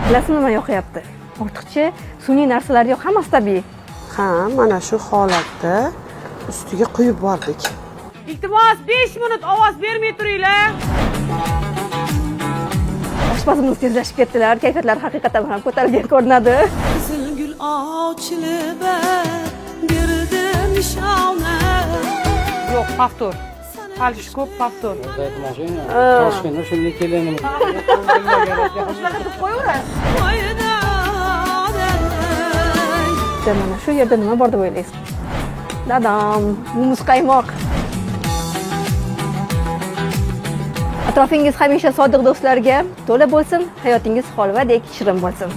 Bilasizmi nima yoqyapti? Ortiqcha sun'iy narsalar yo'q, hammasi tabiiy. Ha, mana shu holatda ustiga quyib yubordik. Iltimos 5 minut ovoz bermay turinglar. Oshpazimiz tezlashib ketdilar. Kayfiyatlari haqiqatan ham ko'tarilgan ko'rinadi. Qizil gul ochilib berdi nishona. Yo'q, повтор. Qalish ko'p повтор. Toshkentda shunday kelinni Shunaqa deb qo'yaverasiz. Mana shu yerda nima bor deb o'ylaysiz? Dadam, muz qaymoq. Atrofingiz hamisha sodiq do'stlarga to'la bo'lsin, hayotingiz holvadek shirin bo'lsin.